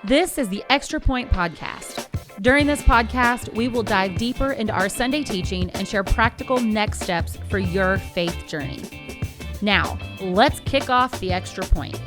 This is the Extra Point Podcast. During this podcast, we will dive deeper into our Sunday teaching and share practical next steps for your faith journey. Now, let's kick off the Extra Point.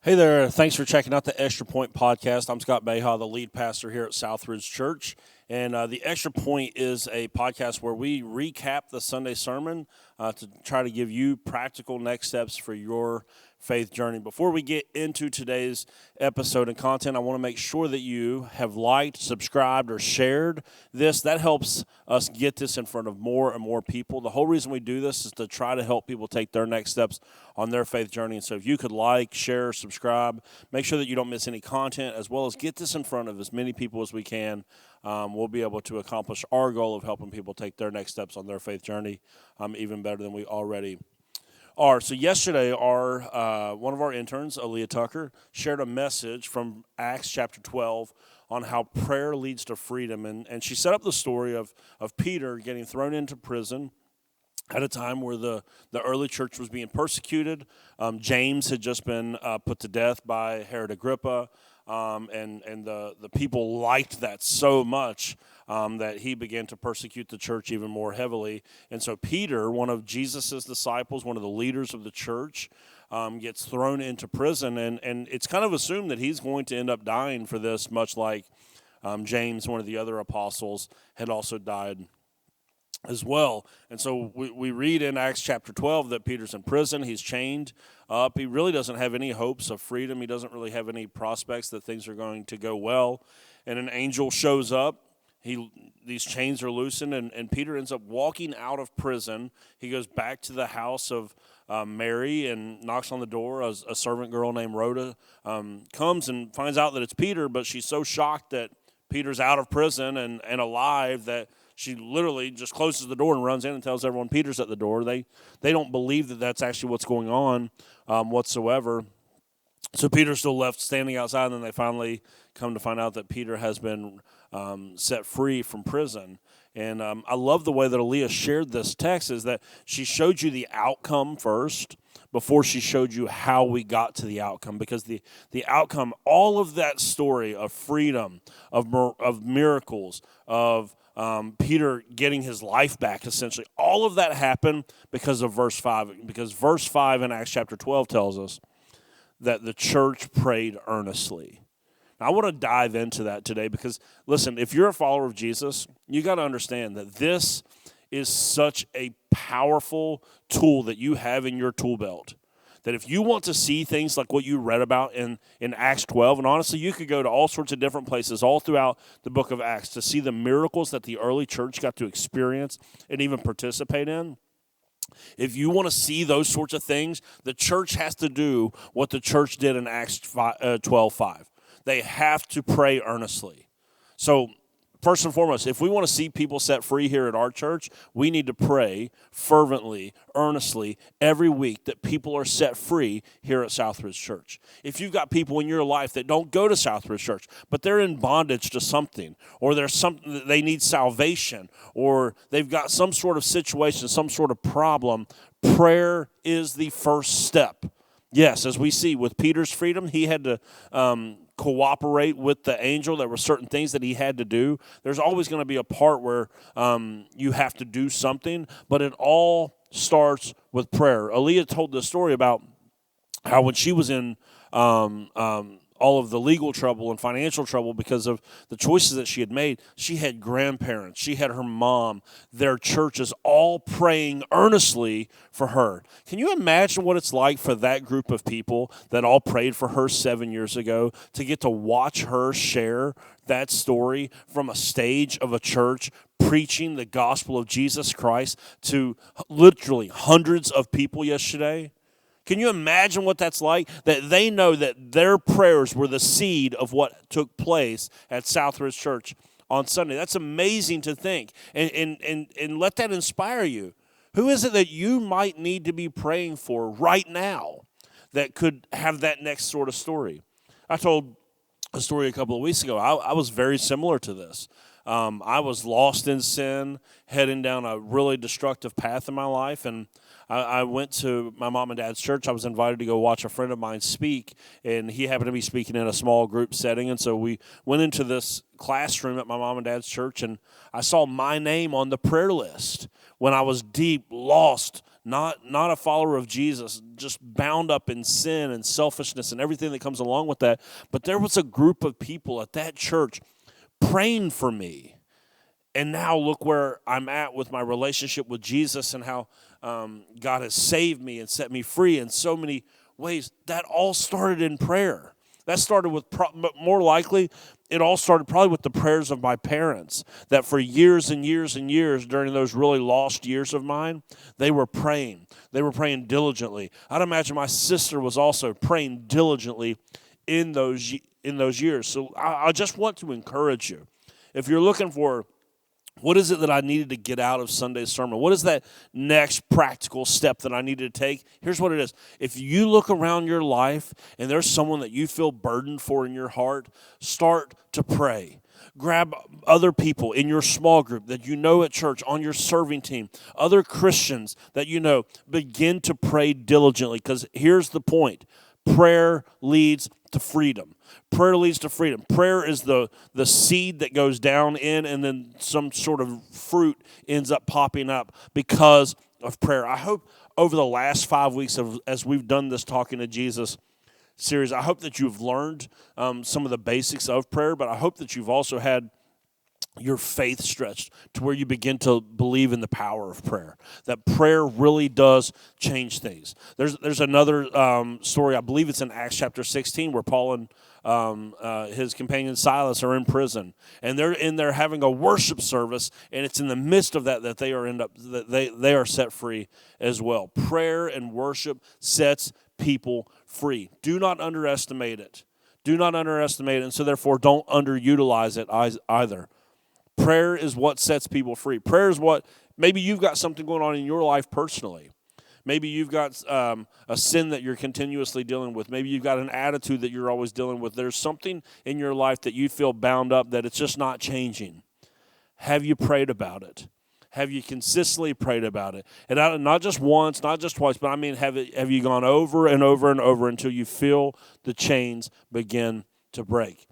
Hey there, thanks for checking out the Extra Point Podcast. I'm Scott Beha, the lead pastor here at Southridge Church. And the Extra Point is a podcast where we recap the Sunday sermon to try to give you practical next steps for your faith journey. Before we get into today's episode and content, I want to make sure that you have liked, subscribed, or shared this. That helps us get this in front of more and more people. The whole reason we do this is to try to help people take their next steps on their faith journey. And so if you could like, share, subscribe, make sure that you don't miss any content, as well as get this in front of as many people as we can. We'll be able to accomplish our goal of helping people take their next steps on their faith journey even better than we already are. So yesterday, one of our interns, Aaliyah Tucker, shared a message from Acts chapter 12 on how prayer leads to freedom. And she set up the story of Peter getting thrown into prison at a time where the early church was being persecuted. James had just been put to death by Herod Agrippa. And the people liked that so much that he began to persecute the church even more heavily. And so Peter, one of Jesus' disciples, one of the leaders of the church, gets thrown into prison. And it's kind of assumed that he's going to end up dying for this, much like James, one of the other apostles, had also died as well. And so we read in Acts chapter 12 that Peter's in prison. He's chained up. He really doesn't have any hopes of freedom. He doesn't really have any prospects that things are going to go well. And an angel shows up. These chains are loosened, and Peter ends up walking out of prison. He goes back to the house of Mary and knocks on the door. A servant girl named Rhoda comes and finds out that it's Peter, but she's so shocked that Peter's out of prison and alive that she literally just closes the door and runs in and tells everyone Peter's at the door. They don't believe that that's actually what's going on whatsoever. So Peter's still left standing outside, and then they finally come to find out that Peter has been set free from prison. And I love the way that Aaliyah shared this text, is that she showed you the outcome first before she showed you how we got to the outcome. Because the outcome, all of that story of freedom, of miracles, of Peter getting his life back, essentially, all of that happened because of verse 5. Because verse 5 in Acts chapter 12 tells us that the church prayed earnestly. Now, I want to dive into that today because, listen, if you're a follower of Jesus, you got to understand that this is such a powerful tool that you have in your tool belt. That if you want to see things like what you read about in Acts 12, and honestly, you could go to all sorts of different places all throughout the book of Acts to see the miracles that the early church got to experience and even participate in. If you want to see those sorts of things, the church has to do what the church did in Acts 12:5. They have to pray earnestly. So, first and foremost, if we want to see people set free here at our church, we need to pray fervently, earnestly, every week that people are set free here at Southridge Church. If you've got people in your life that don't go to Southridge Church, but they're in bondage to something, or there's something that they need salvation, or they've got some sort of situation, some sort of problem, prayer is the first step. Yes, as we see with Peter's freedom, he had to cooperate with the angel. There were certain things that he had to do. There's always going to be a part where you have to do something, but it all starts with prayer. Aaliyah told the story about how when she was in all of the legal trouble and financial trouble because of the choices that she had made, she had grandparents, she had her mom, their churches all praying earnestly for her. Can you imagine what it's like for that group of people that all prayed for her 7 years ago to get to watch her share that story from a stage of a church preaching the gospel of Jesus Christ to literally hundreds of people yesterday? Can you imagine what that's like? That they know that their prayers were the seed of what took place at Southridge Church on Sunday. That's amazing to think. And let that inspire you. Who is it that you might need to be praying for right now that could have that next sort of story? I told a story a couple of weeks ago. I was very similar to this. I was lost in sin, heading down a really destructive path in my life, and I went to my mom and dad's church. I was invited to go watch a friend of mine speak, and he happened to be speaking in a small group setting. And so we went into this classroom at my mom and dad's church, and I saw my name on the prayer list when I was deep, lost, not a follower of Jesus, just bound up in sin and selfishness and everything that comes along with that. But there was a group of people at that church praying for me. And now look where I'm at with my relationship with Jesus and how God has saved me and set me free in so many ways. That all started in prayer. That started with, but more likely, it all started probably with the prayers of my parents, that for years and years and years during those really lost years of mine, they were praying. They were praying diligently. I'd imagine my sister was also praying diligently in those years. So I just want to encourage you. If you're looking for what is it that I needed to get out of Sunday's sermon? What is that next practical step that I needed to take? Here's what it is. If you look around your life and there's someone that you feel burdened for in your heart, start to pray. Grab other people in your small group that you know at church, on your serving team, other Christians that you know. Begin to pray diligently, because here's the point. Prayer leads to freedom. Prayer leads to freedom. Prayer is the seed that goes down in, and then some sort of fruit ends up popping up because of prayer. I hope over the last 5 weeks as we've done this Talking to Jesus series, I hope that you've learned some of the basics of prayer, but I hope that you've also had your faith stretched to where you begin to believe in the power of prayer, that prayer really does change things. There's another story, I believe it's in Acts chapter 16, where Paul and his companion Silas are in prison, and they're in there having a worship service, and it's in the midst of that they are set free as well. Prayer and worship sets people free. Do not underestimate it. Do not underestimate it, and so therefore don't underutilize it either. Prayer is what sets people free. Prayer is what, maybe you've got something going on in your life personally. Maybe you've got a sin that you're continuously dealing with. Maybe you've got an attitude that you're always dealing with. There's something in your life that you feel bound up that it's just not changing. Have you prayed about it? Have you consistently prayed about it? And not just once, not just twice, but I mean, have you gone over and over and over until you feel the chains begin to break?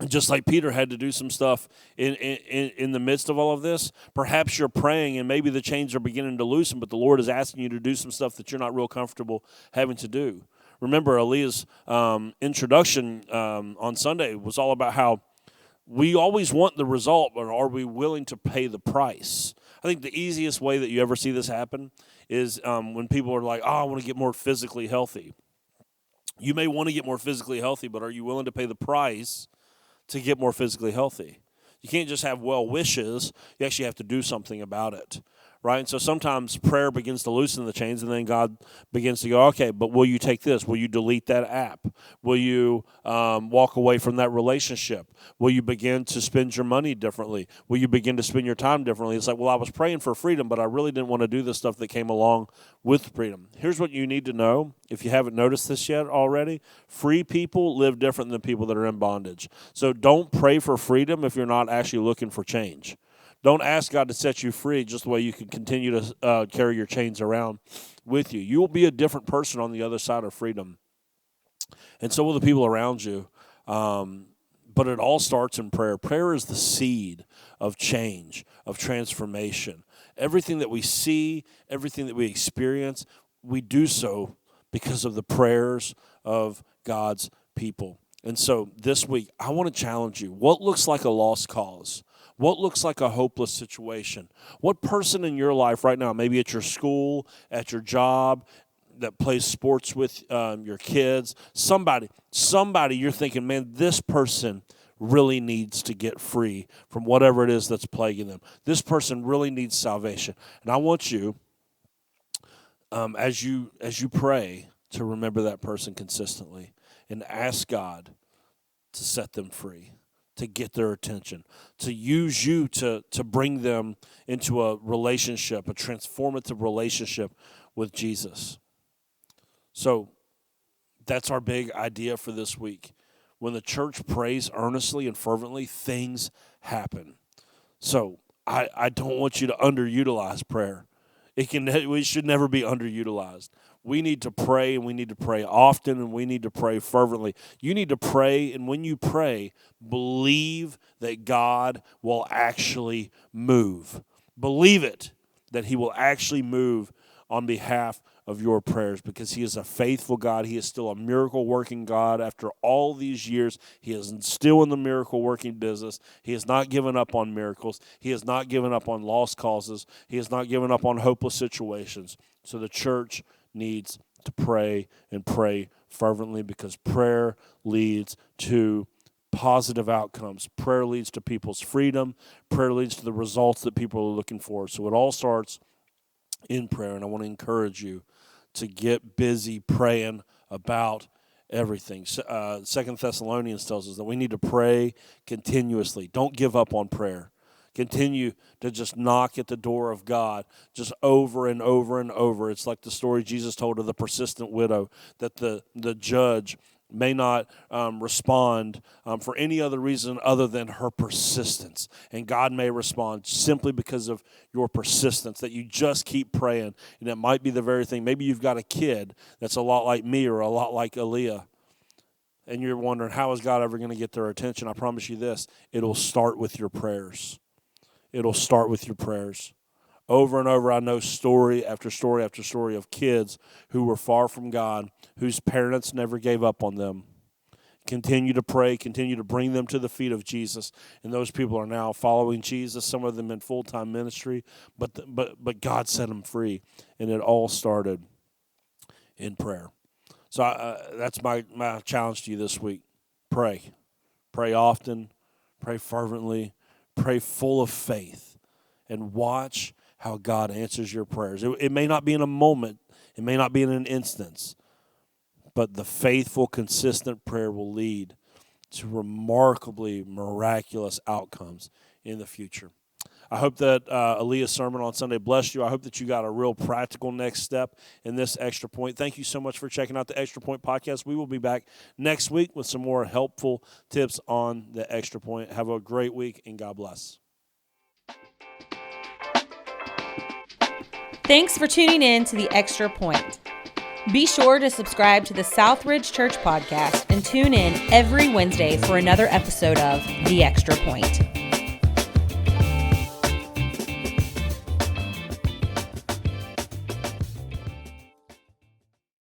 Just like Peter had to do some stuff in the midst of all of this, perhaps you're praying and maybe the chains are beginning to loosen, but the Lord is asking you to do some stuff that you're not real comfortable having to do. Remember, Aaliyah's introduction on Sunday was all about how we always want the result, but are we willing to pay the price? I think the easiest way that you ever see this happen is when people are like, I want to get more physically healthy. You may want to get more physically healthy, but are you willing to pay the price to get more physically healthy? You can't just have well wishes. You actually have to do something about it, right? And so sometimes prayer begins to loosen the chains, and then God begins to go, okay, but will you take this? Will you delete that app? Will you walk away from that relationship? Will you begin to spend your money differently? Will you begin to spend your time differently? It's like, well, I was praying for freedom, but I really didn't want to do the stuff that came along with freedom. Here's what you need to know, if you haven't noticed this yet already. Free people live different than people that are in bondage. So don't pray for freedom if you're not actually looking for change. Don't ask God to set you free just the way you can continue to carry your chains around with you. You will be a different person on the other side of freedom. And so will the people around you. But it all starts in prayer. Prayer is the seed of change, of transformation. Everything that we see, everything that we experience, we do so because of the prayers of God's people. And so this week, I want to challenge you. What looks like a lost cause? What looks like a hopeless situation? What person in your life right now, maybe at your school, at your job, that plays sports with your kids, somebody you're thinking, man, this person really needs to get free from whatever it is that's plaguing them. This person really needs salvation. And I want you, as you pray, to remember that person consistently and ask God to set them free, to get their attention, to use you to bring them into a relationship, a transformative relationship with Jesus. So that's our big idea for this week. When the church prays earnestly and fervently, things happen. So I don't want you to underutilize prayer. We should never be underutilized. We need to pray, and we need to pray often, and we need to pray fervently. You need to pray, and when you pray, believe that God will actually move. Believe it, that he will actually move on behalf of your prayers, because he is a faithful God. He is still a miracle-working God. After all these years, he is still in the miracle-working business. He has not given up on miracles. He has not given up on lost causes. He has not given up on hopeless situations. So the church needs to pray and pray fervently, because prayer leads to positive outcomes. Prayer leads to people's freedom. Prayer leads to the results that people are looking for. So it all starts in prayer, and I want to encourage you to get busy praying about everything. 2 Thessalonians tells us that we need to pray continuously. Don't give up on prayer. Continue to just knock at the door of God just over and over and over. It's like the story Jesus told of the persistent widow, that the judge may not respond for any other reason other than her persistence. And God may respond simply because of your persistence, that you just keep praying. And it might be the very thing. Maybe you've got a kid that's a lot like me or a lot like Aaliyah, and you're wondering, how is God ever going to get their attention? I promise you this, it'll start with your prayers. It'll start with your prayers. Over and over, I know story after story after story of kids who were far from God, whose parents never gave up on them. Continue to pray, continue to bring them to the feet of Jesus, and those people are now following Jesus, some of them in full-time ministry, but God set them free, and it all started in prayer. So that's my challenge to you this week. Pray. Pray often, pray fervently, pray full of faith, and watch how God answers your prayers. It may not be in a moment. It may not be in an instance. But the faithful, consistent prayer will lead to remarkably miraculous outcomes in the future. I hope that Aaliyah's sermon on Sunday blessed you. I hope that you got a real practical next step in this Extra Point. Thank you so much for checking out the Extra Point podcast. We will be back next week with some more helpful tips on the Extra Point. Have a great week, and God bless. Thanks for tuning in to The Extra Point. Be sure to subscribe to the Southridge Church podcast and tune in every Wednesday for another episode of The Extra Point.